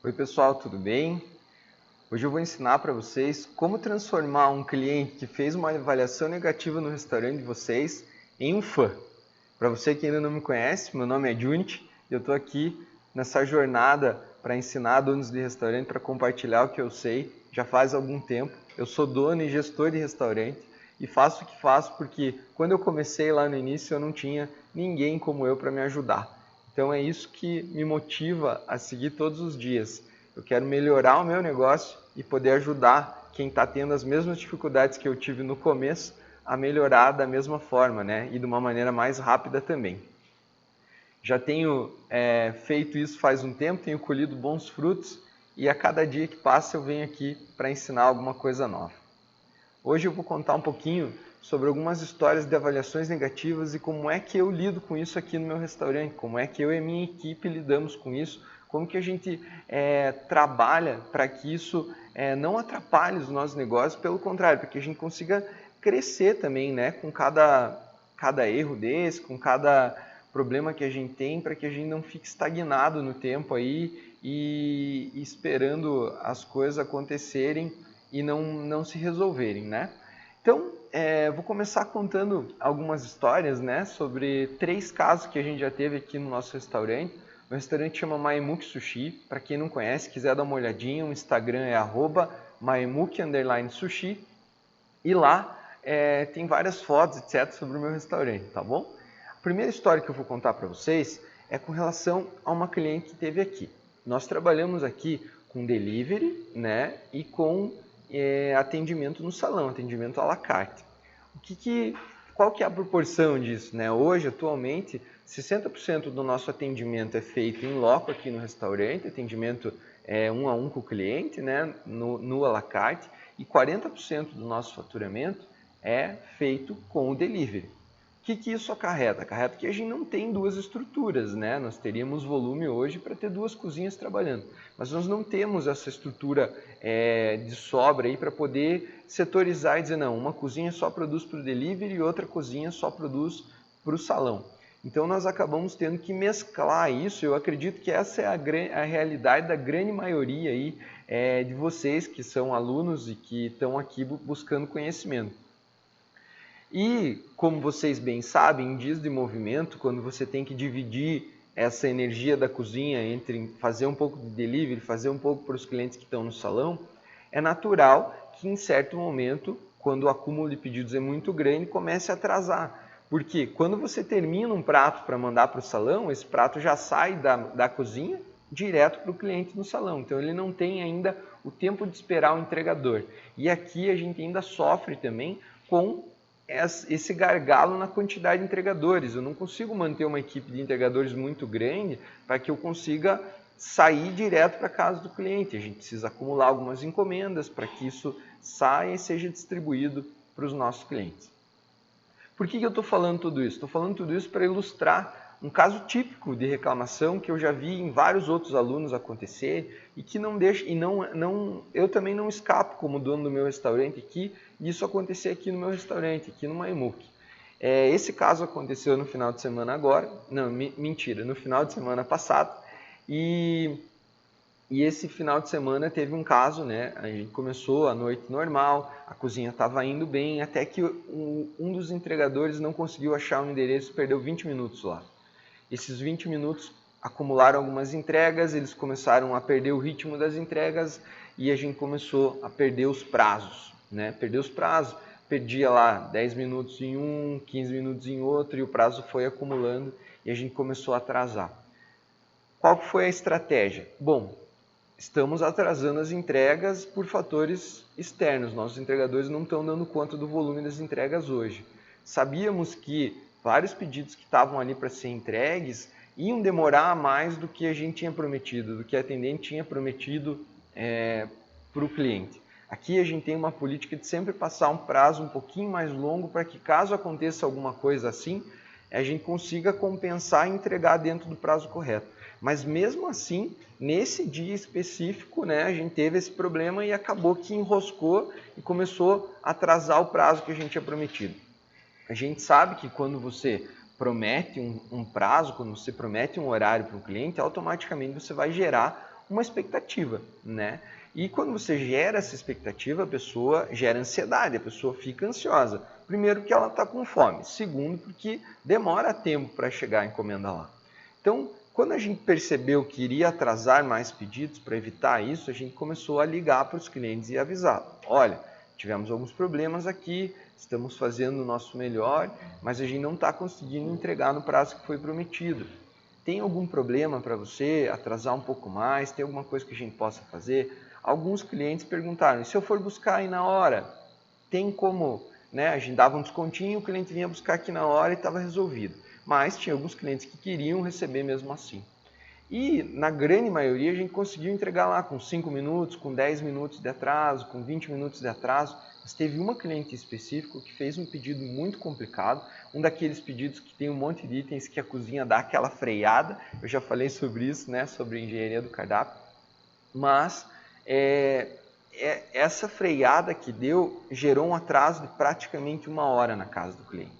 Oi pessoal, tudo bem? Hoje eu vou ensinar para vocês como transformar um cliente que fez uma avaliação negativa no restaurante de vocês em um fã. Para você que ainda não me conhece, meu nome é Junit e eu estou aqui nessa jornada para ensinar donos de restaurante, para compartilhar o que eu sei já faz algum tempo. Eu sou dono e gestor de restaurante e faço o que faço porque quando eu comecei lá no início eu não tinha ninguém como eu para me ajudar. Então é isso que me motiva a seguir todos os dias. Eu quero melhorar o meu negócio e poder ajudar quem está tendo as mesmas dificuldades que eu tive no começo a melhorar da mesma forma, né? E de uma maneira mais rápida também. Já tenho feito isso faz um tempo, tenho colhido bons frutos e a cada dia que passa eu venho aqui para ensinar alguma coisa nova. Hoje eu vou contar um pouquinho sobre algumas histórias de avaliações negativas e como é que eu lido com isso aqui no meu restaurante, como é que eu e a minha equipe lidamos com isso, como que a gente trabalha para que isso não atrapalhe os nossos negócios, pelo contrário, para que a gente consiga crescer também, né, com cada erro desse, com cada problema que a gente tem, para que a gente não fique estagnado no tempo aí e esperando as coisas acontecerem e não se resolverem, né? Então, vou começar contando algumas histórias, né, sobre 3 casos que a gente já teve aqui no nosso restaurante. O restaurante chama Maemuki Sushi. Para quem não conhece, quiser dar uma olhadinha, o Instagram é @maemuki_sushi. E lá tem várias fotos, etc, sobre o meu restaurante, tá bom? A primeira história que eu vou contar para vocês é com relação a uma cliente que teve aqui. Nós trabalhamos aqui com delivery, né, e com atendimento no salão, atendimento à la carte. Qual que é a proporção disso, né? Hoje, atualmente, 60% do nosso atendimento é feito em loco aqui no restaurante, atendimento 1 a 1 com o cliente, né, no à la carte, e 40% do nosso faturamento é feito com o delivery. O que isso acarreta? Acarreta que a gente não tem 2 estruturas, né? Nós teríamos volume hoje para ter 2 cozinhas trabalhando, mas nós não temos essa estrutura de sobra aí para poder setorizar e dizer, não, uma cozinha só produz para o delivery e outra cozinha só produz para o salão. Então nós acabamos tendo que mesclar isso. Eu acredito que essa é a realidade da grande maioria aí, de vocês que são alunos e que estão aqui buscando conhecimento. E, como vocês bem sabem, em dias de movimento, quando você tem que dividir essa energia da cozinha entre fazer um pouco de delivery, fazer um pouco para os clientes que estão no salão, é natural que em certo momento, quando o acúmulo de pedidos é muito grande, comece a atrasar. Porque quando você termina um prato para mandar para o salão, esse prato já sai da cozinha direto para o cliente no salão. Então ele não tem ainda o tempo de esperar o entregador. E aqui a gente ainda sofre também com esse gargalo na quantidade de entregadores. Eu não consigo manter uma equipe de entregadores muito grande para que eu consiga sair direto para a casa do cliente. A gente precisa acumular algumas encomendas para que isso saia e seja distribuído para os nossos clientes. Por que eu estou falando tudo isso? Estou falando tudo isso para ilustrar um caso típico de reclamação que eu já vi em vários outros alunos acontecer e que não deixa, eu também não escapo como dono do meu restaurante aqui, disso acontecer aqui no meu restaurante, aqui no Maemuki. Esse caso aconteceu no final de semana agora, não, mentira, no final de semana passado, e esse final de semana teve um caso, né? A gente começou a noite normal, a cozinha estava indo bem, até que um dos entregadores não conseguiu achar o endereço e perdeu 20 minutos lá. Esses 20 minutos acumularam algumas entregas, eles começaram a perder o ritmo das entregas e a gente começou a perder os prazos, né? Perder os prazos, perdia lá 10 minutos em um, 15 minutos em outro e o prazo foi acumulando e a gente começou a atrasar. Qual foi a estratégia? Bom, estamos atrasando as entregas por fatores externos. Nossos entregadores não estão dando conta do volume das entregas hoje. Sabíamos que vários pedidos que estavam ali para ser entregues iam demorar mais do que a gente tinha prometido, do que a atendente tinha prometido para o cliente. Aqui a gente tem uma política de sempre passar um prazo um pouquinho mais longo para que, caso aconteça alguma coisa assim, a gente consiga compensar e entregar dentro do prazo correto. Mas mesmo assim, nesse dia específico, né, a gente teve esse problema e acabou que enroscou e começou a atrasar o prazo que a gente tinha prometido. A gente sabe que quando você promete um prazo, quando você promete um horário para o cliente, automaticamente você vai gerar uma expectativa, né? E quando você gera essa expectativa, a pessoa gera ansiedade, a pessoa fica ansiosa. Primeiro, porque ela está com fome. Segundo, porque demora tempo para chegar a encomenda lá. Então, quando a gente percebeu que iria atrasar mais pedidos, para evitar isso, a gente começou a ligar para os clientes e avisar. Olha, tivemos alguns problemas aqui, estamos fazendo o nosso melhor, mas a gente não está conseguindo entregar no prazo que foi prometido. Tem algum problema para você atrasar um pouco mais? Tem alguma coisa que a gente possa fazer? Alguns clientes perguntaram, e se eu for buscar aí na hora, tem como, né? A gente dava um descontinho, o cliente vinha buscar aqui na hora e estava resolvido. Mas tinha alguns clientes que queriam receber mesmo assim. E na grande maioria a gente conseguiu entregar lá com 5 minutos, com 10 minutos de atraso, com 20 minutos de atraso. Mas teve uma cliente específica que fez um pedido muito complicado, um daqueles pedidos que tem um monte de itens que a cozinha dá aquela freada. Eu já falei sobre isso, né? Sobre engenharia do cardápio. Mas essa freada que deu gerou um atraso de praticamente 1 hora na casa do cliente.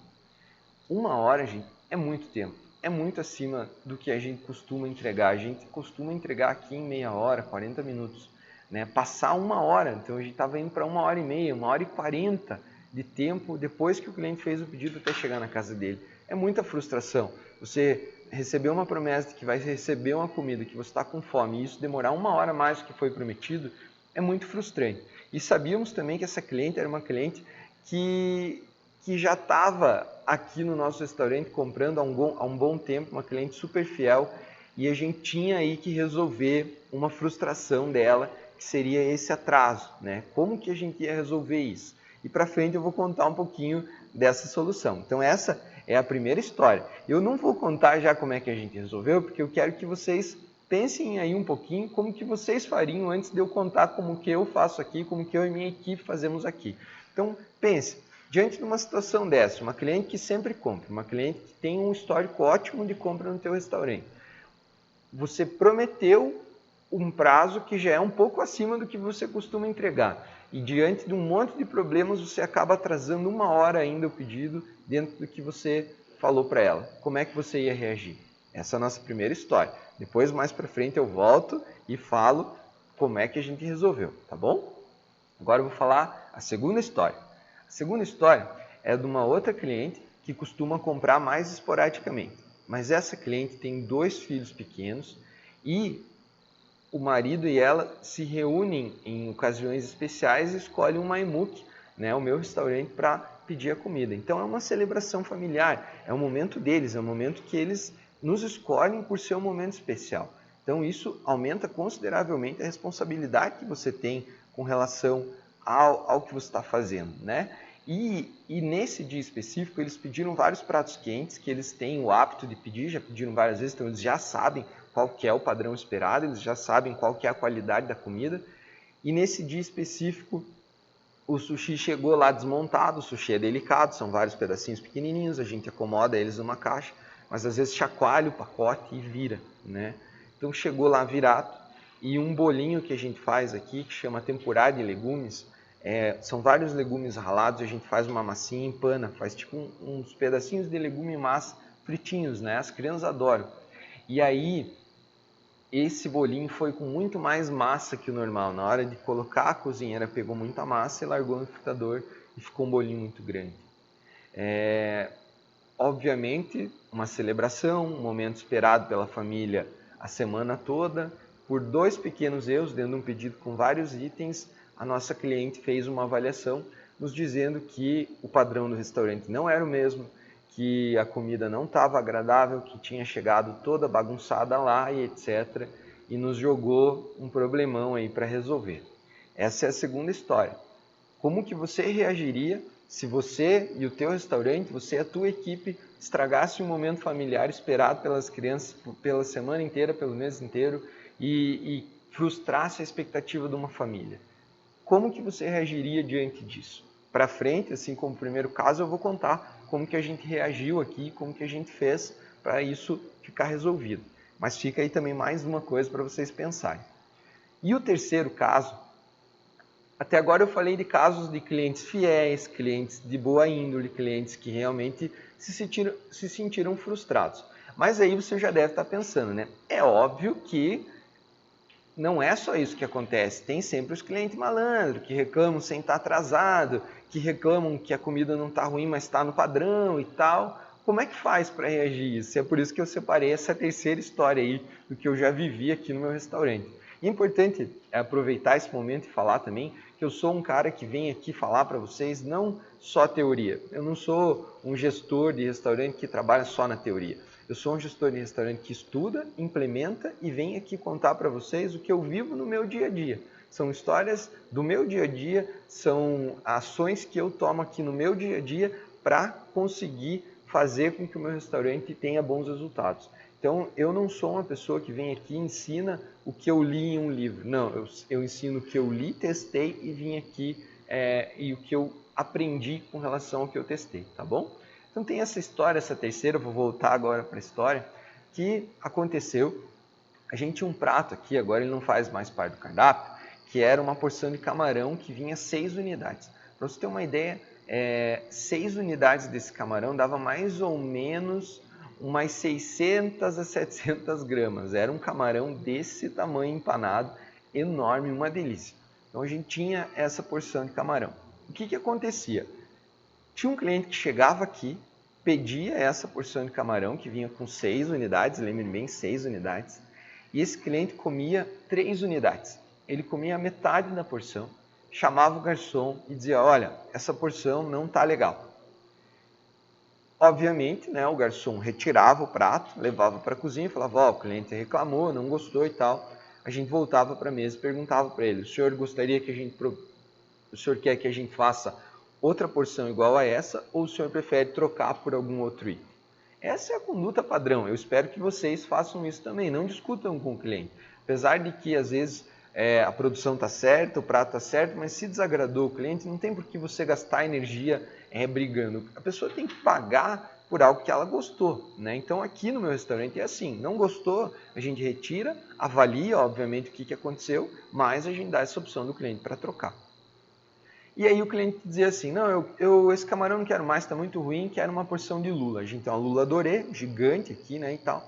1 hora, gente, é muito tempo. É muito acima do que a gente costuma entregar. A gente costuma entregar aqui em meia hora, 40 minutos. Né? Passar 1 hora, então a gente estava indo para 1 hora e meia, 1 hora e 40 de tempo depois que o cliente fez o pedido até chegar na casa dele. É muita frustração. Você recebeu uma promessa de que vai receber uma comida, que você está com fome, e isso demorar 1 hora mais do que foi prometido, é muito frustrante. E sabíamos também que essa cliente era uma cliente que já estava aqui no nosso restaurante comprando há um bom tempo, uma cliente super fiel, e a gente tinha aí que resolver uma frustração dela, que seria esse atraso, né? Como que a gente ia resolver isso? E para frente eu vou contar um pouquinho dessa solução. Então essa é a primeira história. Eu não vou contar já como é que a gente resolveu, porque eu quero que vocês pensem aí um pouquinho como que vocês fariam antes de eu contar como que eu faço aqui, como que eu e minha equipe fazemos aqui. Então pense, diante de uma situação dessa, uma cliente que sempre compra, uma cliente que tem um histórico ótimo de compra no teu restaurante, você prometeu um prazo que já é um pouco acima do que você costuma entregar. E diante de um monte de problemas, você acaba atrasando 1 hora ainda o pedido dentro do que você falou para ela. Como é que você ia reagir? Essa é a nossa primeira história. Depois, mais para frente, eu volto e falo como é que a gente resolveu, tá bom? Agora eu vou falar a segunda história. A segunda história é de uma outra cliente que costuma comprar mais esporadicamente. Mas essa cliente tem 2 filhos pequenos e o marido e ela se reúnem em ocasiões especiais e escolhem um Maimuk, né, o meu restaurante, para pedir a comida. Então é uma celebração familiar, é um momento deles, é um momento que eles nos escolhem por ser um momento especial. Então isso aumenta consideravelmente a responsabilidade que você tem com relação ao que você está fazendo, né? E nesse dia específico eles pediram vários pratos quentes que eles têm o hábito de pedir, já pediram várias vezes, então eles já sabem qual que é o padrão esperado, eles já sabem qual que é a qualidade da comida. E nesse dia específico o sushi chegou lá desmontado, o sushi é delicado, são vários pedacinhos pequenininhos, a gente acomoda eles numa caixa, mas às vezes chacoalha o pacote e vira, né? Então chegou lá virado e um bolinho que a gente faz aqui, que chama tempurá de legumes, são vários legumes ralados, a gente faz uma massinha em pana, faz tipo uns pedacinhos de legume e massa fritinhos, né? As crianças adoram. E aí, esse bolinho foi com muito mais massa que o normal. Na hora de colocar, a cozinheira pegou muita massa e largou no liquidificador e ficou um bolinho muito grande. Obviamente, uma celebração, um momento esperado pela família a semana toda. Por 2 pequenos erros, dentro de um pedido com vários itens, a nossa cliente fez uma avaliação nos dizendo que o padrão do restaurante não era o mesmo, que a comida não estava agradável, que tinha chegado toda bagunçada lá e etc. E nos jogou um problemão aí para resolver. Essa é a segunda história. Como que você reagiria se você e o teu restaurante, você e a tua equipe, estragasse um momento familiar esperado pelas crianças pela semana inteira, pelo mês inteiro e frustrasse a expectativa de uma família? Como que você reagiria diante disso? Para frente, assim como o primeiro caso, eu vou contar como que a gente reagiu aqui, como que a gente fez para isso ficar resolvido. Mas fica aí também mais uma coisa para vocês pensarem. E o terceiro caso, até agora eu falei de casos de clientes fiéis, clientes de boa índole, clientes que realmente se sentiram frustrados. Mas aí você já deve estar pensando, né? É óbvio que não é só isso que acontece. Tem sempre os clientes malandros que reclamam sem estar atrasado, que reclamam que a comida não está ruim, mas está no padrão e tal. Como é que faz para reagir isso? É por isso que eu separei essa terceira história aí do que eu já vivi aqui no meu restaurante. E é importante aproveitar esse momento e falar também que eu sou um cara que vem aqui falar para vocês não só teoria. Eu não sou um gestor de restaurante que trabalha só na teoria. Eu sou um gestor de restaurante que estuda, implementa e vem aqui contar para vocês o que eu vivo no meu dia a dia. São histórias do meu dia a dia, são ações que eu tomo aqui no meu dia a dia para conseguir fazer com que o meu restaurante tenha bons resultados. Então, eu não sou uma pessoa que vem aqui e ensina o que eu li em um livro. Não, eu ensino o que eu li, testei e vim aqui e o que eu aprendi com relação ao que eu testei, tá bom? Então tem essa história, essa terceira, eu vou voltar agora para a história, que aconteceu. A gente tinha um prato aqui, agora ele não faz mais parte do cardápio, que era uma porção de camarão que vinha 6 unidades. Para você ter uma ideia, 6 unidades desse camarão dava mais ou menos umas 600 a 700 gramas. Era um camarão desse tamanho empanado, enorme, uma delícia. Então a gente tinha essa porção de camarão. O que acontecia? Tinha um cliente que chegava aqui, pedia essa porção de camarão, que vinha com 6 unidades, lembre bem, 6 unidades, e esse cliente comia 3 unidades. Ele comia a metade da porção, chamava o garçom e dizia, olha, essa porção não está legal. Obviamente, né, o garçom retirava o prato, levava para a cozinha e falava, o cliente reclamou, não gostou e tal. A gente voltava para a mesa e perguntava para ele, o senhor quer que a gente faça outra porção igual a essa ou o senhor prefere trocar por algum outro item? Essa é a conduta padrão. Eu espero que vocês façam isso também. Não discutam com o cliente. Apesar de que às vezes a produção está certa, o prato está certo, mas se desagradou o cliente, não tem por que você gastar energia brigando. A pessoa tem que pagar por algo que ela gostou, né? Então aqui no meu restaurante é assim, não gostou, a gente retira, avalia obviamente o que aconteceu, mas a gente dá essa opção do cliente para trocar. E aí o cliente dizia assim, não, esse camarão não quero mais, está muito ruim, quero uma porção de lula. A gente tem uma lula dorê, gigante aqui, né, e tal.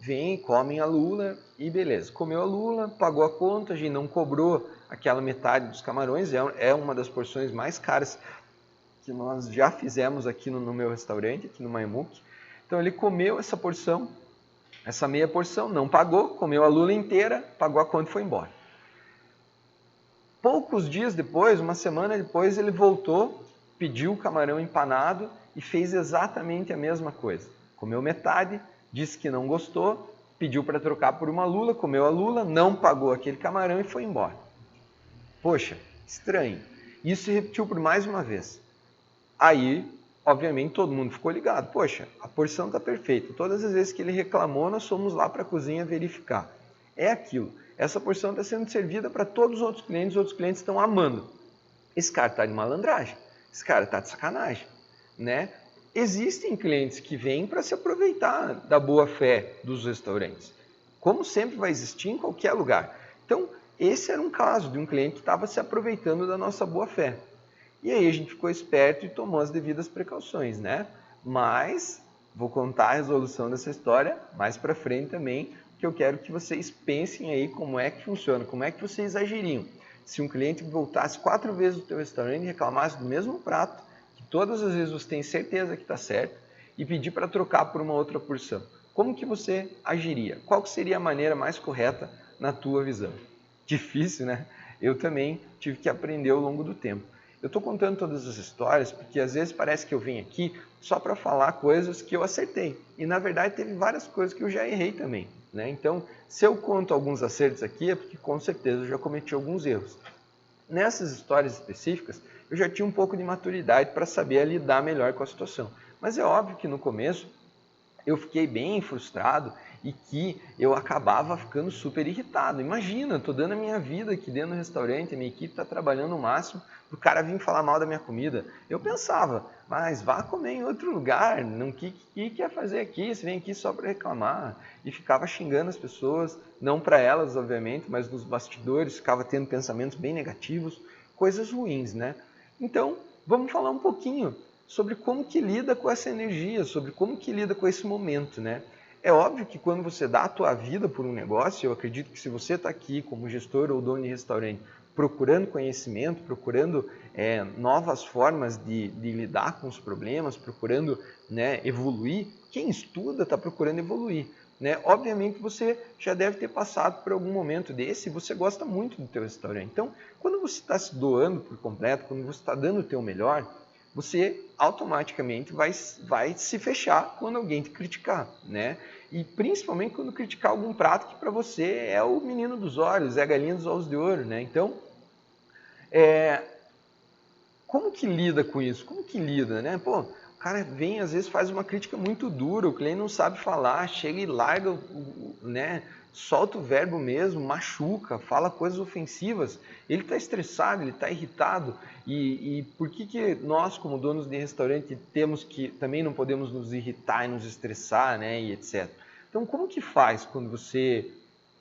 Vem, comem a lula e beleza. Comeu a lula, pagou a conta, a gente não cobrou aquela metade dos camarões, é uma das porções mais caras que nós já fizemos aqui no meu restaurante, aqui no Maimuk. Então ele comeu essa porção, essa meia porção, não pagou, comeu a lula inteira, pagou a conta e foi embora. Poucos dias depois, uma semana depois, ele voltou, pediu o camarão empanado e fez exatamente a mesma coisa. Comeu metade, disse que não gostou, pediu para trocar por uma lula, comeu a lula, não pagou aquele camarão e foi embora. Poxa, estranho. Isso se repetiu por mais uma vez. Aí, obviamente, todo mundo ficou ligado. Poxa, a porção está perfeita. Todas as vezes que ele reclamou, nós fomos lá para a cozinha verificar. É aquilo. Essa porção está sendo servida para todos os outros clientes estão amando. Esse cara está de malandragem, esse cara está de sacanagem, né? Existem clientes que vêm para se aproveitar da boa fé dos restaurantes, como sempre vai existir em qualquer lugar. Então, esse era um caso de um cliente que estava se aproveitando da nossa boa fé. E aí a gente ficou esperto e tomou as devidas precauções, né? Mas vou contar a resolução dessa história mais para frente também, que eu quero que vocês pensem aí como é que funciona, como é que vocês agiriam. Se um cliente voltasse 4 vezes no teu restaurante e reclamasse do mesmo prato, que todas as vezes você tem certeza que está certo, e pedir para trocar por uma outra porção, como que você agiria? Qual que seria a maneira mais correta na tua visão? Difícil, né? Eu também tive que aprender ao longo do tempo. Eu estou contando todas as histórias porque às vezes parece que eu venho aqui só para falar coisas que eu acertei. E na verdade teve várias coisas que eu já errei também, né? Então, se eu conto alguns acertos aqui é porque com certeza eu já cometi alguns erros. Nessas histórias específicas, eu já tinha um pouco de maturidade para saber lidar melhor com a situação. Mas é óbvio que no começo eu fiquei bem frustrado e que eu acabava ficando super irritado. Imagina, estou dando a minha vida aqui dentro do restaurante, a minha equipe está trabalhando o máximo, o cara vir falar mal da minha comida. Eu pensava, mas vá comer em outro lugar, o que quer fazer aqui? Você vem aqui só para reclamar. E ficava xingando as pessoas, não para elas, obviamente, mas nos bastidores, ficava tendo pensamentos bem negativos, coisas ruins, né? Então, vamos falar um pouquinho sobre como que lida com essa energia, sobre como que lida com esse momento, né? É óbvio que quando você dá a tua vida por um negócio, eu acredito que se você está aqui como gestor ou dono de restaurante, procurando conhecimento, procurando novas formas de lidar com os problemas, procurando, né, evoluir, quem estuda está procurando evoluir. Né? Obviamente você já deve ter passado por algum momento desse e você gosta muito do teu restaurante. Então, quando você está se doando por completo, quando você está dando o teu melhor, você automaticamente vai se fechar quando alguém te criticar, né? E principalmente quando criticar algum prato que para você é o menino dos olhos, é a galinha dos ovos de ouro, né? Então, como que lida com isso? Como que lida, né? Pô, o cara vem, às vezes faz uma crítica muito dura, o cliente não sabe falar, chega e larga, né? Solta o verbo mesmo, machuca, fala coisas ofensivas. Ele está estressado, ele está irritado. E por que nós, como donos de restaurante, também não podemos nos irritar e nos estressar, né? E etc. Então, como que faz quando você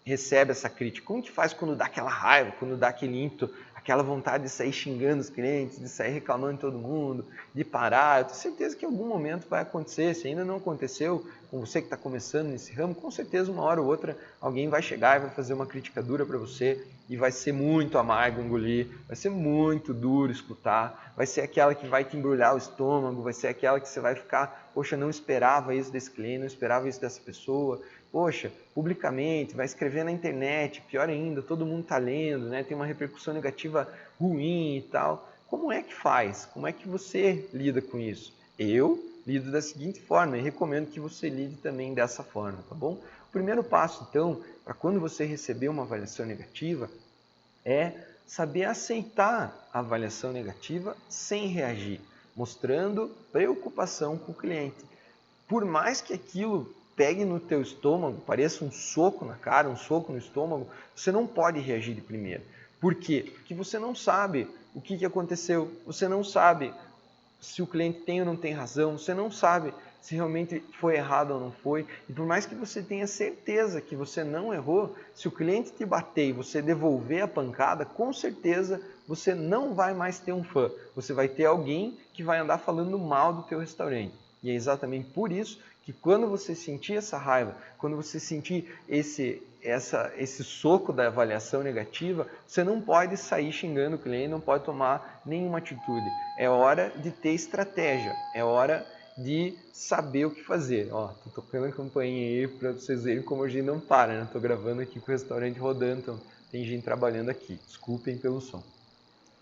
recebe essa crítica? Como que faz quando dá aquela raiva, quando dá aquele ímpeto, aquela vontade de sair xingando os clientes, de sair reclamando de todo mundo, de parar? Eu tenho certeza que em algum momento vai acontecer. Se ainda não aconteceu com você que está começando nesse ramo, com certeza uma hora ou outra alguém vai chegar e vai fazer uma crítica dura para você e vai ser muito amargo engolir, vai ser muito duro escutar, vai ser aquela que vai te embrulhar o estômago, vai ser aquela que você vai ficar, poxa, não esperava isso desse cliente, não esperava isso dessa pessoa, poxa, publicamente, vai escrever na internet, pior ainda, todo mundo está lendo, né? Tem uma repercussão negativa ruim e tal. Como é que faz? Como é que você lida com isso? Eu lido da seguinte forma e recomendo que você lide também dessa forma, tá bom? O primeiro passo, então, para quando você receber uma avaliação negativa, é saber aceitar a avaliação negativa sem reagir, mostrando preocupação com o cliente. Por mais que aquilo pegue no teu estômago, pareça um soco na cara, um soco no estômago, você não pode reagir de primeira. Por quê? Porque você não sabe o que aconteceu, você não sabe se o cliente tem ou não tem razão, você não sabe se realmente foi errado ou não foi. E por mais que você tenha certeza que você não errou, se o cliente te bater e você devolver a pancada, com certeza você não vai mais ter um fã. Você vai ter alguém que vai andar falando mal do teu restaurante. E é exatamente por isso que quando você sentir essa raiva, quando você sentir esse soco da avaliação negativa, você não pode sair xingando o cliente, não pode tomar nenhuma atitude. É hora de ter estratégia, é hora de saber o que fazer. Ó, tô tocando a campainha aí para vocês verem como a gente não para, né? Tô gravando aqui com o restaurante rodando, então tem gente trabalhando aqui. Desculpem pelo som.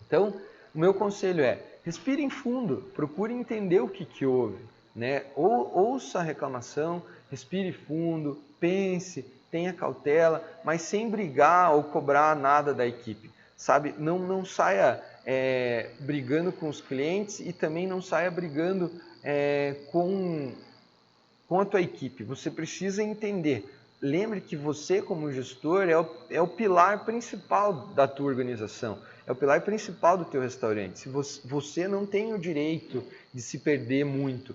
Então, o meu conselho é, respire fundo, procure entender o que houve, né? Ouça a reclamação, respire fundo, pense, tenha cautela, mas sem brigar ou cobrar nada da equipe, sabe? Não saia brigando com os clientes e também não saia brigando com a tua equipe. Você precisa entender. Lembre que você, como gestor, é o pilar principal da tua organização. É o pilar principal do teu restaurante. Se você não tem o direito de se perder muito.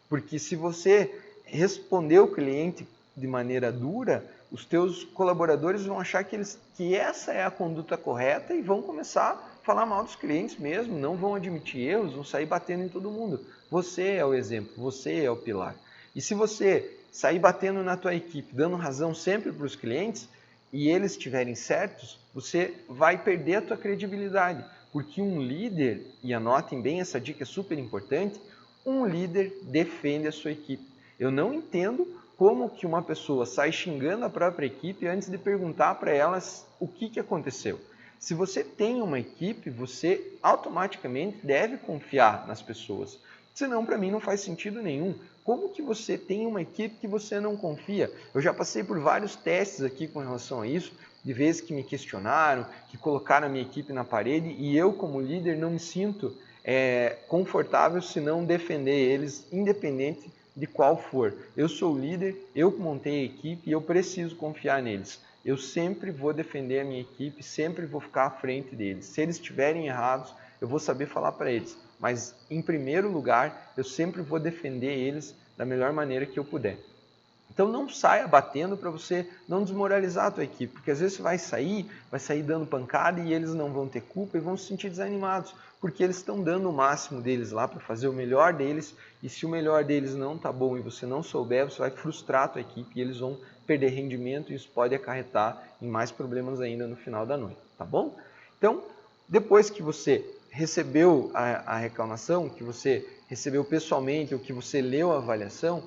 Porque se você responder o cliente de maneira dura, os teus colaboradores vão achar que essa é a conduta correta e vão começar a falar mal dos clientes mesmo, não vão admitir erros, vão sair batendo em todo mundo. Você é o exemplo, você é o pilar. E se você sair batendo na tua equipe, dando razão sempre para os clientes, e eles estiverem certos, você vai perder a tua credibilidade. Porque um líder, e anotem bem, essa dica é super importante, um líder defende a sua equipe. Eu não entendo como que uma pessoa sai xingando a própria equipe antes de perguntar para elas o que aconteceu. Se você tem uma equipe, você automaticamente deve confiar nas pessoas. Senão, para mim, não faz sentido nenhum. Como que você tem uma equipe que você não confia? Eu já passei por vários testes aqui com relação a isso, de vezes que me questionaram, que colocaram a minha equipe na parede e eu, como líder, não me sinto confortável se não defender eles, independente de qual for. Eu sou o líder, eu montei a equipe e eu preciso confiar neles. Eu sempre vou defender a minha equipe, sempre vou ficar à frente deles. Se eles estiverem errados, eu vou saber falar para eles. Mas, em primeiro lugar, eu sempre vou defender eles da melhor maneira que eu puder. Então não saia batendo para você não desmoralizar a tua equipe, porque às vezes você vai sair dando pancada e eles não vão ter culpa e vão se sentir desanimados, porque eles estão dando o máximo deles lá para fazer o melhor deles, e se o melhor deles não tá bom e você não souber, você vai frustrar a tua equipe e eles vão perder rendimento e isso pode acarretar em mais problemas ainda no final da noite, tá bom? Então, depois que você recebeu a reclamação, que você recebeu pessoalmente ou que você leu a avaliação,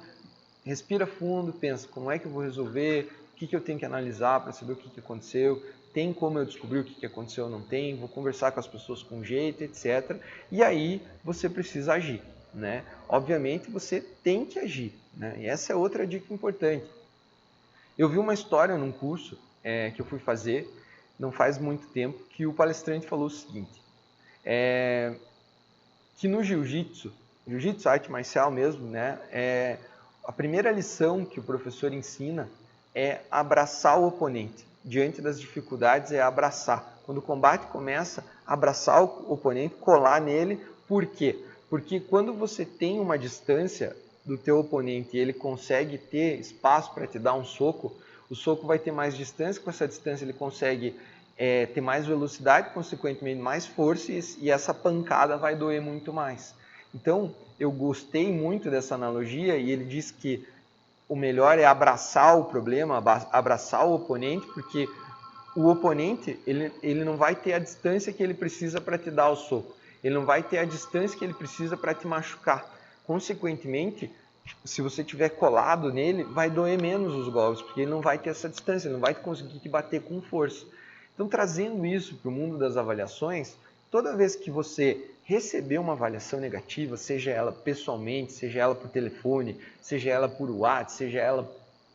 respira fundo, pensa como é que eu vou resolver, o que eu tenho que analisar para saber o que aconteceu, tem como eu descobrir o que aconteceu ou não tem, vou conversar com as pessoas com jeito, etc. E aí você precisa agir, né? Obviamente você tem que agir, né? E essa é outra dica importante. Eu vi uma história num curso que eu fui fazer, não faz muito tempo, que o palestrante falou o seguinte, que no jiu-jitsu, arte marcial mesmo, né? A primeira lição que o professor ensina é abraçar o oponente. Diante das dificuldades é abraçar. Quando o combate começa, abraçar o oponente, colar nele. Por quê? Porque quando você tem uma distância do teu oponente e ele consegue ter espaço para te dar um soco, o soco vai ter mais distância, com essa distância ele consegue ter mais velocidade, consequentemente mais força e essa pancada vai doer muito mais. Então, eu gostei muito dessa analogia e ele diz que o melhor é abraçar o problema, abraçar o oponente, porque o oponente ele não vai ter a distância que ele precisa para te dar o soco. Ele não vai ter a distância que ele precisa para te machucar. Consequentemente, se você estiver colado nele, vai doer menos os golpes, porque ele não vai ter essa distância, ele não vai conseguir te bater com força. Então, trazendo isso para o mundo das avaliações, toda vez que você receber uma avaliação negativa, seja ela pessoalmente, seja ela por telefone, seja ela por WhatsApp, seja ela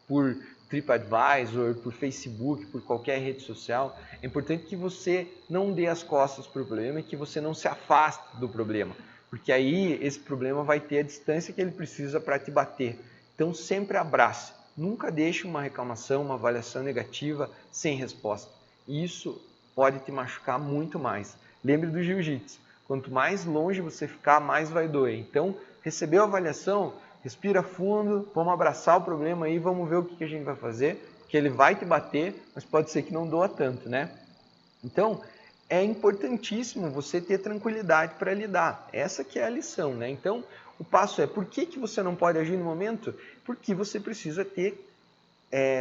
por TripAdvisor, por Facebook, por qualquer rede social, é importante que você não dê as costas para o problema e que você não se afaste do problema, porque aí esse problema vai ter a distância que ele precisa para te bater. Então sempre abrace, nunca deixe uma reclamação, uma avaliação negativa sem resposta. Isso pode te machucar muito mais. Lembre do jiu-jitsu, quanto mais longe você ficar, mais vai doer. Então, recebeu a avaliação, respira fundo, vamos abraçar o problema aí, vamos ver o que a gente vai fazer, porque ele vai te bater, mas pode ser que não doa tanto, né? Então, é importantíssimo você ter tranquilidade para lidar. Essa que é a lição, né? Então, o passo é, por que você não pode agir no momento? Porque você precisa ter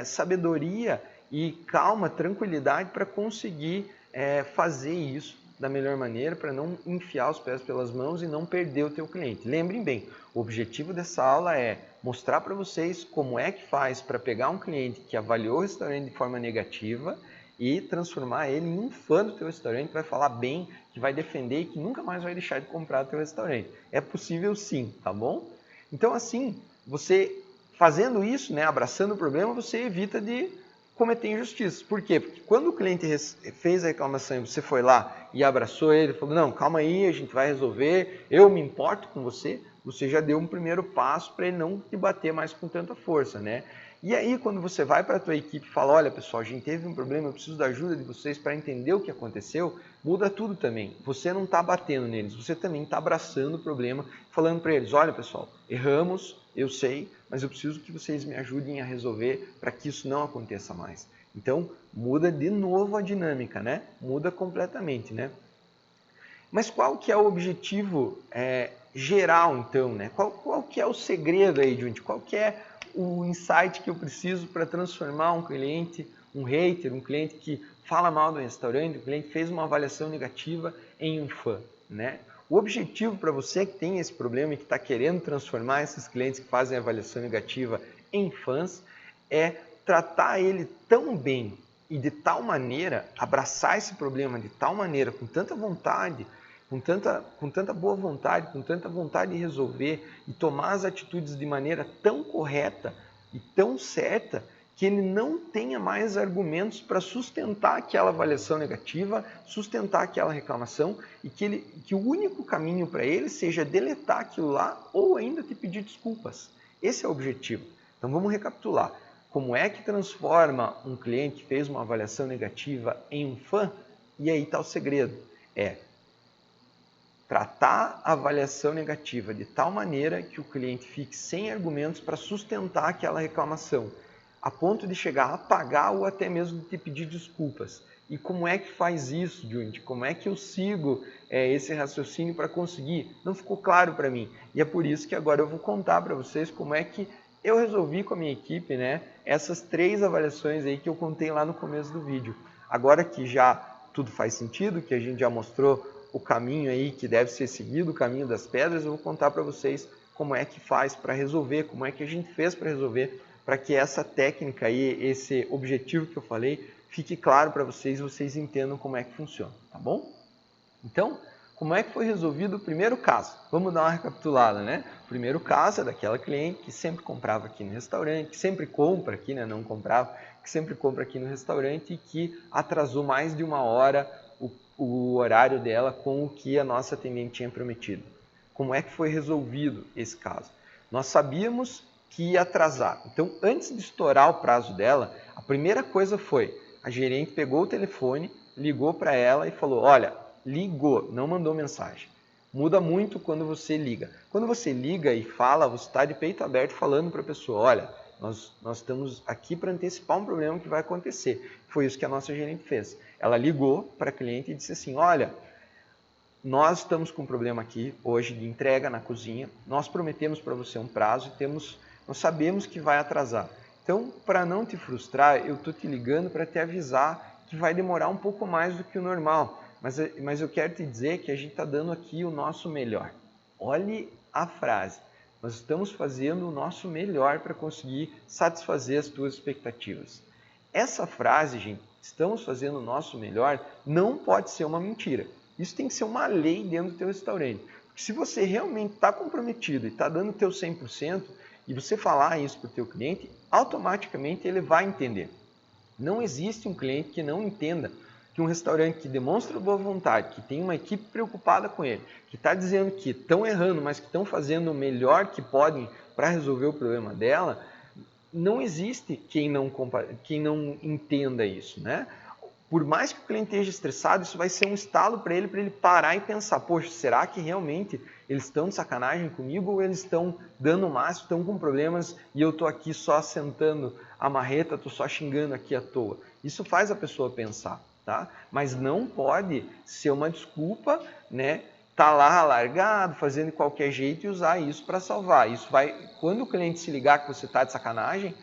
sabedoria e calma, tranquilidade para conseguir fazer isso da melhor maneira, para não enfiar os pés pelas mãos e não perder o teu cliente. Lembrem bem, o objetivo dessa aula é mostrar para vocês como é que faz para pegar um cliente que avaliou o restaurante de forma negativa e transformar ele em um fã do teu restaurante, que vai falar bem, que vai defender e que nunca mais vai deixar de comprar do teu restaurante. É possível sim, tá bom? Então assim, você fazendo isso, né, abraçando o problema, você evita de cometer injustiças. Por quê? Porque quando o cliente fez a reclamação e você foi lá e abraçou ele, falou, não, calma aí, a gente vai resolver, eu me importo com você, você já deu um primeiro passo para ele não te bater mais com tanta força, né? E aí, quando você vai para a tua equipe e fala, olha pessoal, a gente teve um problema, eu preciso da ajuda de vocês para entender o que aconteceu, muda tudo também. Você não está batendo neles, você também está abraçando o problema, falando para eles, olha pessoal, erramos, eu sei, mas eu preciso que vocês me ajudem a resolver para que isso não aconteça mais. Então, muda de novo a dinâmica, né? Muda completamente, né? Mas qual que é o objetivo geral, então, né? Qual que é o segredo aí, gente? Qual que é o insight que eu preciso para transformar um cliente, um hater, um cliente que fala mal do restaurante, um cliente que fez uma avaliação negativa em um fã, né? O objetivo para você que tem esse problema e que está querendo transformar esses clientes que fazem avaliação negativa em fãs é tratar ele tão bem e de tal maneira, abraçar esse problema de tal maneira, com tanta vontade, com tanta boa vontade, com tanta vontade de resolver e tomar as atitudes de maneira tão correta e tão certa que ele não tenha mais argumentos para sustentar aquela avaliação negativa, sustentar aquela reclamação e que o único caminho para ele seja deletar aquilo lá ou ainda te pedir desculpas. Esse é o objetivo. Então vamos recapitular. Como é que transforma um cliente que fez uma avaliação negativa em um fã? E aí está o segredo. tratar a avaliação negativa de tal maneira que o cliente fique sem argumentos para sustentar aquela reclamação, a ponto de chegar a apagar ou até mesmo de te pedir desculpas. E como é que faz isso, Jundy? Como é que eu sigo esse raciocínio para conseguir? Não ficou claro para mim. E é por isso que agora eu vou contar para vocês como é que eu resolvi com a minha equipe, né, essas 3 avaliações aí que eu contei lá no começo do vídeo. Agora que já tudo faz sentido, que a gente já mostrou o caminho aí que deve ser seguido, o caminho das pedras, eu vou contar para vocês como é que faz para resolver, como é que a gente fez para resolver, para que essa técnica aí, esse objetivo que eu falei, fique claro para vocês e vocês entendam como é que funciona, tá bom? Então, como é que foi resolvido o primeiro caso? Vamos dar uma recapitulada, né? O primeiro caso é daquela cliente que sempre comprava aqui no restaurante, que sempre compra aqui, né? Não comprava, que sempre compra aqui no restaurante e que atrasou mais de 1 hora o horário dela com o que a nossa atendente tinha prometido. Como é que foi resolvido esse caso? Nós sabíamos que ia atrasar. Então, antes de estourar o prazo dela, a primeira coisa foi, a gerente pegou o telefone, ligou para ela e falou, olha, ligou, não mandou mensagem. Muda muito quando você liga. Quando você liga e fala, você está de peito aberto falando para a pessoa, olha, nós estamos aqui para antecipar um problema que vai acontecer. Foi isso que a nossa gerente fez. Ela ligou para a cliente e disse assim, olha, nós estamos com um problema aqui hoje de entrega na cozinha, nós prometemos para você um prazo e nós sabemos que vai atrasar. Então, para não te frustrar, eu estou te ligando para te avisar que vai demorar um pouco mais do que o normal, mas eu quero te dizer que a gente está dando aqui o nosso melhor. Olhe a frase, nós estamos fazendo o nosso melhor para conseguir satisfazer as tuas expectativas. Essa frase, gente, estamos fazendo o nosso melhor, não pode ser uma mentira. Isso tem que ser uma lei dentro do teu restaurante. Porque se você realmente está comprometido e está dando o teu 100% e você falar isso para o teu cliente, automaticamente ele vai entender. Não existe um cliente que não entenda que um restaurante que demonstra boa vontade, que tem uma equipe preocupada com ele, que está dizendo que estão errando, mas que estão fazendo o melhor que podem para resolver o problema dela, não existe quem não entenda isso, né? Por mais que o cliente esteja estressado, isso vai ser um estalo para ele parar e pensar, poxa, será que realmente eles estão de sacanagem comigo ou eles estão dando o máximo, estão com problemas e eu estou aqui só sentando a marreta, estou só xingando aqui à toa. Isso faz a pessoa pensar, tá? Mas não pode ser uma desculpa, né? Tá lá largado, fazendo de qualquer jeito e usar isso para salvar. Isso vai, quando o cliente se ligar que você está de sacanagem,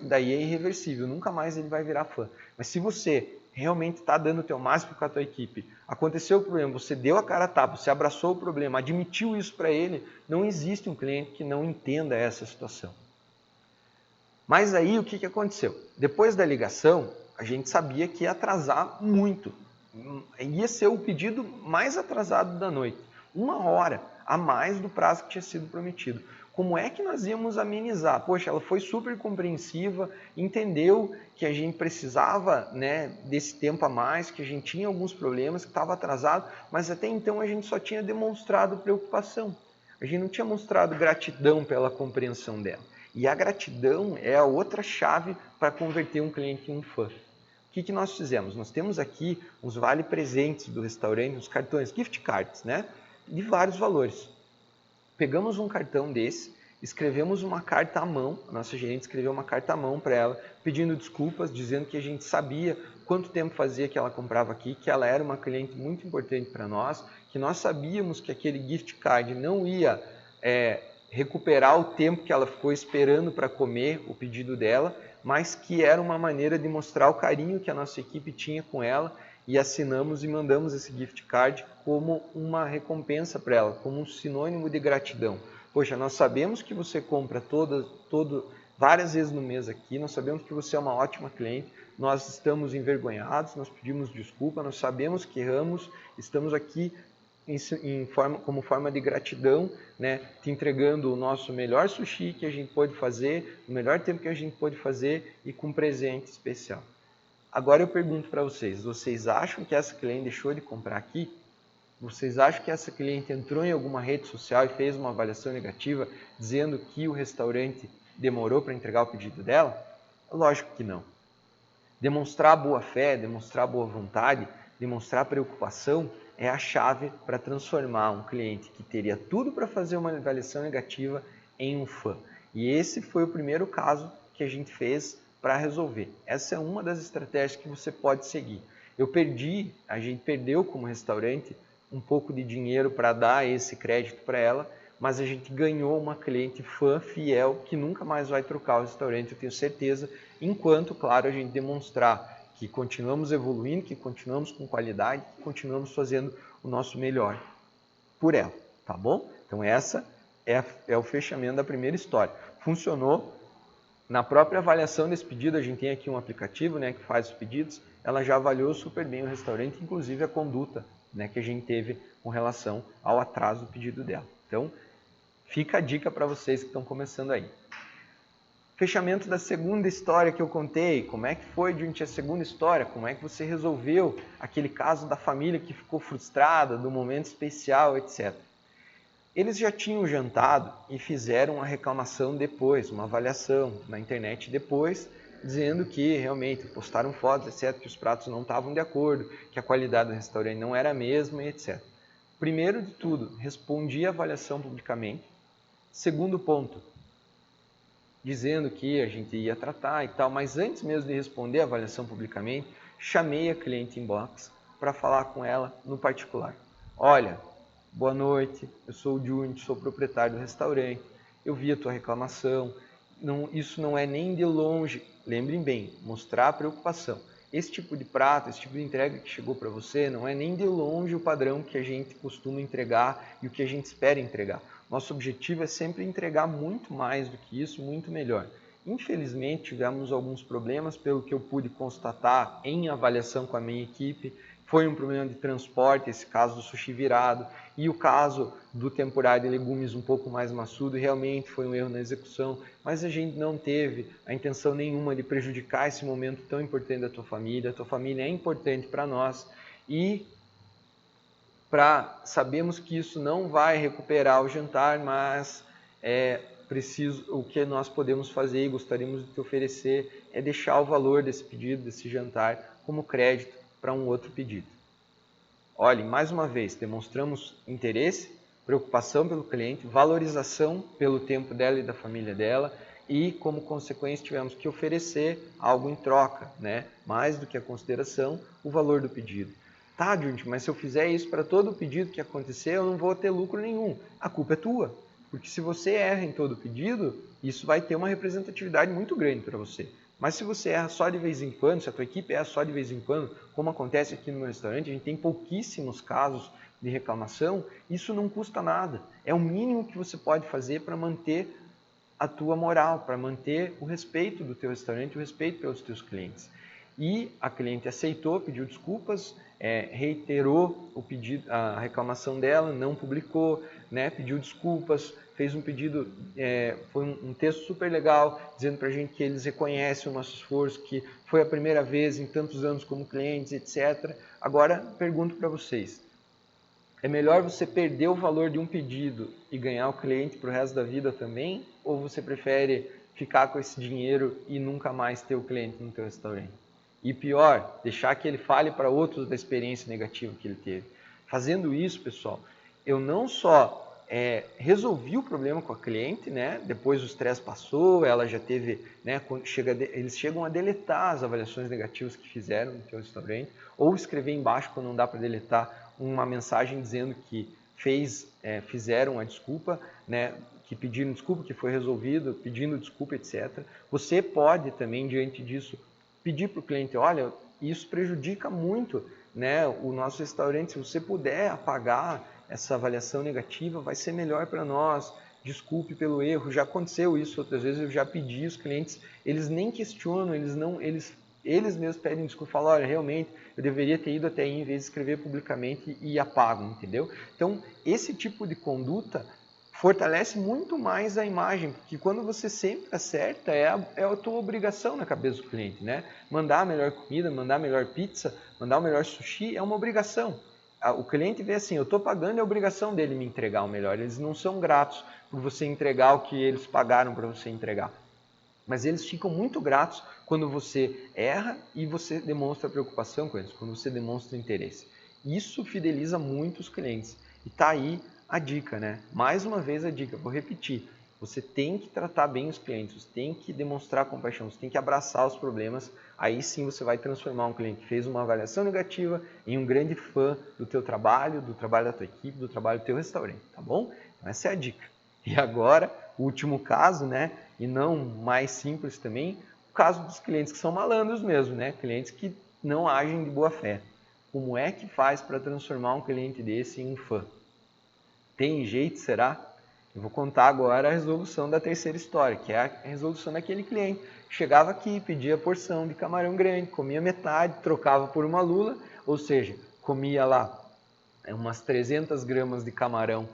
daí é irreversível, nunca mais ele vai virar fã. Mas se você realmente está dando o teu máximo com a tua equipe, aconteceu o problema, você deu a cara a tapa, você abraçou o problema, admitiu isso para ele, não existe um cliente que não entenda essa situação. Mas aí o que aconteceu? Depois da ligação, a gente sabia que ia atrasar muito. Ia ser o pedido mais atrasado da noite. 1 hora a mais do prazo que tinha sido prometido. Como é que nós íamos amenizar? Poxa, ela foi super compreensiva, entendeu que a gente precisava, né, desse tempo a mais, que a gente tinha alguns problemas, que estava atrasado, mas até então a gente só tinha demonstrado preocupação. A gente não tinha mostrado gratidão pela compreensão dela. E a gratidão é a outra chave para converter um cliente em um fã. O que nós fizemos? Nós temos aqui uns vale-presentes do restaurante, uns cartões, gift cards, né, de vários valores. Pegamos um cartão desse, escrevemos uma carta à mão, a nossa gerente escreveu uma carta à mão para ela, pedindo desculpas, dizendo que a gente sabia quanto tempo fazia que ela comprava aqui, que ela era uma cliente muito importante para nós, que nós sabíamos que aquele gift card não ia recuperar o tempo que ela ficou esperando para comer o pedido dela, mas que era uma maneira de mostrar o carinho que a nossa equipe tinha com ela, e assinamos e mandamos esse gift card como uma recompensa para ela, como um sinônimo de gratidão. Poxa, nós sabemos que você compra várias vezes no mês aqui, nós sabemos que você é uma ótima cliente, nós estamos envergonhados, nós pedimos desculpa, nós sabemos que erramos, estamos aqui como forma de gratidão, né, te entregando o nosso melhor sushi que a gente pode fazer, o melhor tempo que a gente pode fazer e com um presente especial. Agora eu pergunto para vocês, vocês acham que essa cliente deixou de comprar aqui? Vocês acham que essa cliente entrou em alguma rede social e fez uma avaliação negativa dizendo que o restaurante demorou para entregar o pedido dela? Lógico que não. Demonstrar boa fé, demonstrar boa vontade, demonstrar preocupação é a chave para transformar um cliente que teria tudo para fazer uma avaliação negativa em um fã. E esse foi o primeiro caso que a gente fez para resolver. Essa é uma das estratégias que você pode seguir. A gente perdeu como restaurante um pouco de dinheiro para dar esse crédito para ela, mas a gente ganhou uma cliente fã fiel que nunca mais vai trocar o restaurante, eu tenho certeza, enquanto, claro, a gente demonstrar que continuamos evoluindo, que continuamos com qualidade, que continuamos fazendo o nosso melhor por ela, tá bom? Então essa é o fechamento da primeira história. Funcionou. Na própria avaliação desse pedido, a gente tem aqui um aplicativo, né, que faz os pedidos, ela já avaliou super bem o restaurante, inclusive a conduta, né, que a gente teve com relação ao atraso do pedido dela. Então, fica a dica para vocês que estão começando aí. Fechamento da segunda história que eu contei, como é que foi durante a segunda história, como é que você resolveu aquele caso da família que ficou frustrada, do momento especial, etc. Eles já tinham jantado e fizeram uma reclamação depois, uma avaliação na internet depois, dizendo que realmente postaram fotos, etc., que os pratos não estavam de acordo, que a qualidade do restaurante não era a mesma, etc. Primeiro de tudo, respondi a avaliação publicamente. Segundo ponto, dizendo que a gente ia tratar e tal, mas antes mesmo de responder a avaliação publicamente, chamei a cliente inbox para falar com ela no particular. Olha, boa noite, eu sou o Júnior, sou proprietário do restaurante, eu vi a tua reclamação, isso não é nem de longe, lembrem bem, mostrar a preocupação. Esse tipo de prato, esse tipo de entrega que chegou para você não é nem de longe o padrão que a gente costuma entregar e o que a gente espera entregar. Nosso objetivo é sempre entregar muito mais do que isso, muito melhor. Infelizmente, tivemos alguns problemas, pelo que eu pude constatar em avaliação com a minha equipe. Foi um problema de transporte, esse caso do sushi virado, e o caso do tempurá de legumes um pouco mais maçudo, realmente foi um erro na execução, mas a gente não teve a intenção nenhuma de prejudicar esse momento tão importante da tua família. A tua família é importante para nós e sabemos que isso não vai recuperar o jantar, mas o que nós podemos fazer e gostaríamos de te oferecer é deixar o valor desse pedido, desse jantar, como crédito para um outro pedido. Olhem, mais uma vez, demonstramos interesse, preocupação pelo cliente, valorização pelo tempo dela e da família dela e, como consequência, tivemos que oferecer algo em troca, né? Mais do que a consideração, o valor do pedido. Tá, Júnior, mas se eu fizer isso para todo o pedido que acontecer, eu não vou ter lucro nenhum. A culpa é tua, porque se você erra em todo o pedido, isso vai ter uma representatividade muito grande para você. Mas se você erra só de vez em quando, se a tua equipe erra só de vez em quando, como acontece aqui no meu restaurante, a gente tem pouquíssimos casos de reclamação, isso não custa nada. É o mínimo que você pode fazer para manter a tua moral, para manter o respeito do teu restaurante, o respeito pelos teus clientes. E a cliente aceitou, pediu desculpas, reiterou o pedido, a reclamação dela, não publicou, né, pediu desculpas, fez um pedido, foi um texto super legal, dizendo para a gente que eles reconhecem o nosso esforço, que foi a primeira vez em tantos anos como clientes, etc. Agora, pergunto para vocês, é melhor você perder o valor de um pedido e ganhar o cliente para o resto da vida também? Ou você prefere ficar com esse dinheiro e nunca mais ter o cliente no teu restaurante? E pior, deixar que ele fale para outros da experiência negativa que ele teve. Fazendo isso, pessoal, eu não só resolvi o problema com a cliente, né? Depois o estresse passou, ela já teve, né? Eles chegam a deletar as avaliações negativas que fizeram no teu restaurante, ou escrever embaixo, quando não dá para deletar, uma mensagem dizendo que fizeram a desculpa, né? Que pediram desculpa, que foi resolvido, pedindo desculpa, etc. Você pode também, diante disso, pedir para o cliente, olha, isso prejudica muito, né, o nosso restaurante, se você puder apagar essa avaliação negativa, vai ser melhor para nós, desculpe pelo erro, já aconteceu isso outras vezes, eu já pedi, os clientes, eles nem questionam, eles mesmos pedem desculpa, falam, olha, realmente, eu deveria ter ido até aí, em vez de escrever publicamente e apagam, entendeu? Então, esse tipo de conduta fortalece muito mais a imagem, porque quando você sempre acerta, é a tua obrigação na cabeça do cliente, né? Mandar a melhor comida, mandar a melhor pizza, mandar o melhor sushi é uma obrigação. O cliente vê assim, eu estou pagando, é a obrigação dele me entregar o melhor. Eles não são gratos por você entregar o que eles pagaram para você entregar. Mas eles ficam muito gratos quando você erra e você demonstra preocupação com eles, quando você demonstra interesse. Isso fideliza muito os clientes. E tá aí a dica, né? Mais uma vez a dica, vou repetir. Você tem que tratar bem os clientes, você tem que demonstrar compaixão, você tem que abraçar os problemas. Aí sim você vai transformar um cliente que fez uma avaliação negativa em um grande fã do teu trabalho, do trabalho da tua equipe, do trabalho do teu restaurante, tá bom? Então essa é a dica. E agora, o último caso, né? E não mais simples também, o caso dos clientes que são malandros mesmo, né? Clientes que não agem de boa fé. Como é que faz para transformar um cliente desse em um fã? Tem jeito, será? Eu vou contar agora a resolução da terceira história, que é a resolução daquele cliente que chegava aqui, pedia porção de camarão grande, comia metade, trocava por uma lula, ou seja, comia lá umas 300 gramas de camarão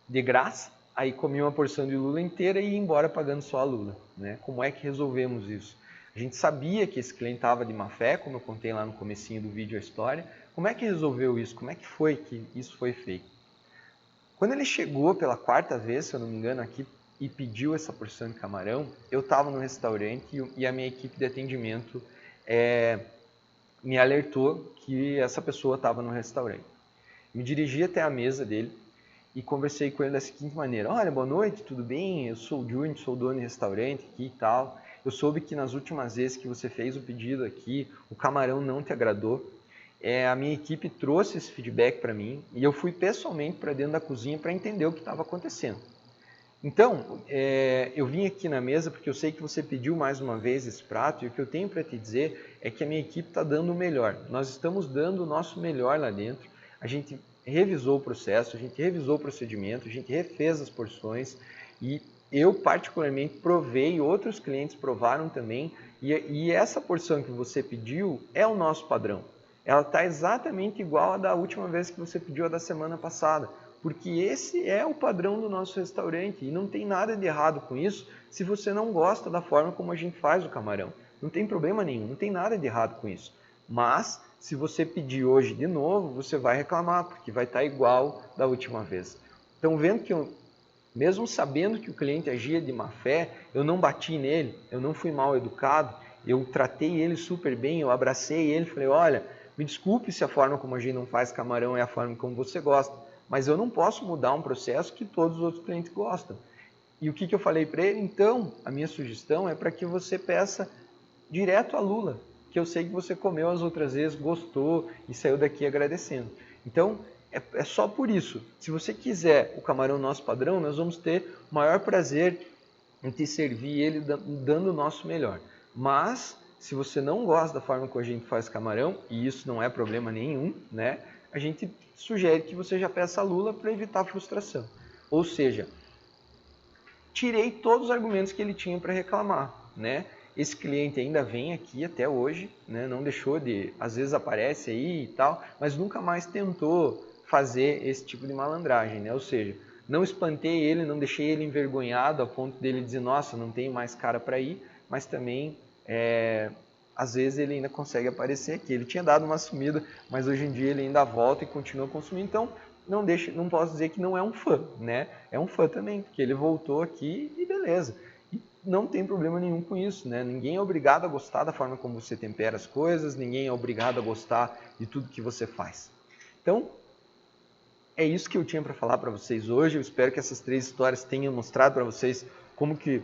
de graça, aí comia uma porção de lula inteira e ia embora pagando só a lula, né? Como é que resolvemos isso? A gente sabia que esse cliente estava de má fé, como eu contei lá no comecinho do vídeo a história. Como é que resolveu isso? Como é que foi que isso foi feito? Quando ele chegou pela quarta vez, se eu não me engano, aqui e pediu essa porção de camarão, eu estava no restaurante e a minha equipe de atendimento me alertou que essa pessoa estava no restaurante. Me dirigi até a mesa dele e conversei com ele da seguinte maneira: olha, boa noite, tudo bem? Eu sou o Júnior, sou o dono do restaurante aqui e tal. Eu soube que nas últimas vezes que você fez o pedido aqui, o camarão não te agradou. A minha equipe trouxe esse feedback para mim e eu fui pessoalmente para dentro da cozinha para entender o que estava acontecendo. Então, eu vim aqui na mesa porque eu sei que você pediu mais uma vez esse prato e o que eu tenho para te dizer é que a minha equipe está dando o melhor. Nós estamos dando o nosso melhor lá dentro. A gente revisou o processo, a gente revisou o procedimento, a gente refez as porções e eu particularmente provei, outros clientes provaram também e essa porção que você pediu é o nosso padrão. Ela está exatamente igual à da última vez que você pediu, a da semana passada, porque esse é o padrão do nosso restaurante e não tem nada de errado com isso se você não gosta da forma como a gente faz o camarão. Não tem problema nenhum, não tem nada de errado com isso. Mas, se você pedir hoje de novo, você vai reclamar, porque vai estar igual da última vez. Então, vendo que mesmo sabendo que o cliente agia de má fé, eu não bati nele, eu não fui mal educado, eu tratei ele super bem, eu abracei ele, falei, olha, me desculpe se a forma como a gente não faz camarão é a forma como você gosta, mas eu não posso mudar um processo que todos os outros clientes gostam. E o que eu falei para ele? Então, a minha sugestão é para que você peça direto a lula, que eu sei que você comeu as outras vezes, gostou e saiu daqui agradecendo. Então, é só por isso. Se você quiser o camarão nosso padrão, nós vamos ter o maior prazer em te servir ele dando o nosso melhor. Mas, se você não gosta da forma como a gente faz camarão, e isso não é problema nenhum, né? A gente sugere que você já peça a lula para evitar frustração. Ou seja, tirei todos os argumentos que ele tinha para reclamar, né? Esse cliente ainda vem aqui até hoje, né? Não deixou de, às vezes aparece aí e tal, mas nunca mais tentou fazer esse tipo de malandragem, né? Ou seja, não espantei ele, não deixei ele envergonhado a ponto dele dizer, nossa, não tenho mais cara para ir, mas também, às vezes ele ainda consegue aparecer aqui. Ele tinha dado uma sumida, mas hoje em dia ele ainda volta e continua consumindo, então não posso dizer que não é um fã, né? É um fã também, porque ele voltou aqui e beleza. E não tem problema nenhum com isso, né? Ninguém é obrigado a gostar da forma como você tempera as coisas, ninguém é obrigado a gostar de tudo que você faz. Então, é isso que eu tinha para falar para vocês hoje. Eu espero que essas 3 histórias tenham mostrado para vocês como que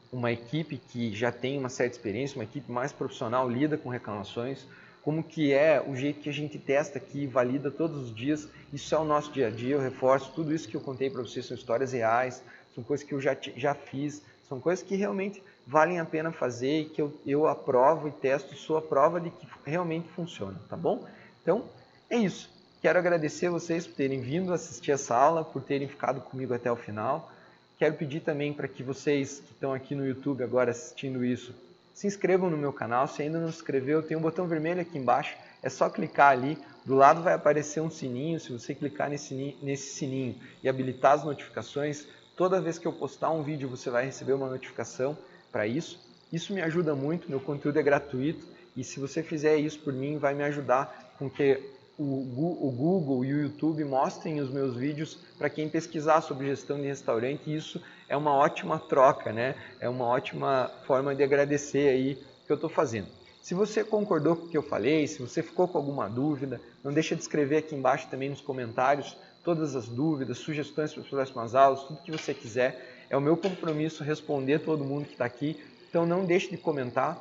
uma equipe que já tem uma certa experiência, uma equipe mais profissional lida com reclamações, como que é o jeito que a gente testa aqui, valida todos os dias. Isso é o nosso dia a dia, eu reforço. Tudo isso que eu contei para vocês são histórias reais, são coisas que eu já fiz, são coisas que realmente valem a pena fazer e que eu aprovo e testo, sou a prova de que realmente funciona, tá bom? Então, é isso. Quero agradecer a vocês por terem vindo assistir essa aula, por terem ficado comigo até o final. Quero pedir também para que vocês que estão aqui no YouTube agora assistindo isso, se inscrevam no meu canal. Se ainda não se inscreveu, tem um botão vermelho aqui embaixo, é só clicar ali. Do lado vai aparecer um sininho, se você clicar nesse sininho e habilitar as notificações, toda vez que eu postar um vídeo você vai receber uma notificação para isso. Isso me ajuda muito, meu conteúdo é gratuito e se você fizer isso por mim, vai me ajudar com que o Google e o YouTube mostrem os meus vídeos para quem pesquisar sobre gestão de restaurante, e isso é uma ótima troca, né? É uma ótima forma de agradecer aí o que eu estou fazendo. Se você concordou com o que eu falei, se você ficou com alguma dúvida, não deixa de escrever aqui embaixo também nos comentários todas as dúvidas, sugestões para as próximas aulas, tudo que você quiser. É o meu compromisso responder todo mundo que está aqui, então não deixe de comentar.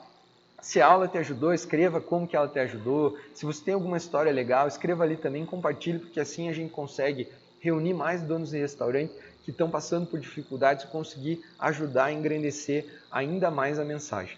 Se a aula te ajudou, escreva como que ela te ajudou. Se você tem alguma história legal, escreva ali também, compartilhe, porque assim a gente consegue reunir mais donos de restaurante que estão passando por dificuldades e conseguir ajudar a engrandecer ainda mais a mensagem.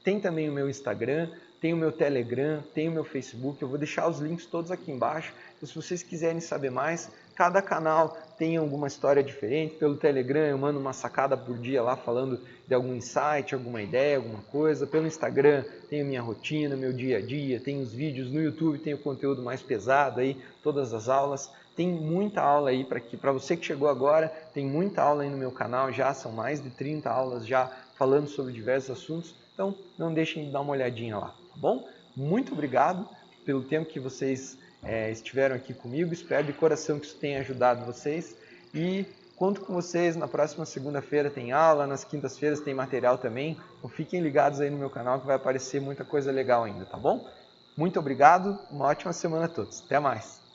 Tem também o meu Instagram, tem o meu Telegram, tem o meu Facebook, eu vou deixar os links todos aqui embaixo. E se vocês quiserem saber mais, cada canal tem alguma história diferente. Pelo Telegram eu mando uma sacada por dia lá falando de algum insight, alguma ideia, alguma coisa. Pelo Instagram tenho minha rotina, meu dia a dia, tem os vídeos. No YouTube tem o conteúdo mais pesado aí, todas as aulas. Tem muita aula aí para você que chegou agora, tem muita aula aí no meu canal já, são mais de 30 aulas já falando sobre diversos assuntos. Então, não deixem de dar uma olhadinha lá, tá bom? Muito obrigado pelo tempo que vocês estiveram aqui comigo. Espero de coração que isso tenha ajudado vocês. E conto com vocês na próxima segunda-feira tem aula, nas quintas-feiras tem material também. Então, fiquem ligados aí no meu canal que vai aparecer muita coisa legal ainda, tá bom? Muito obrigado, uma ótima semana a todos. Até mais!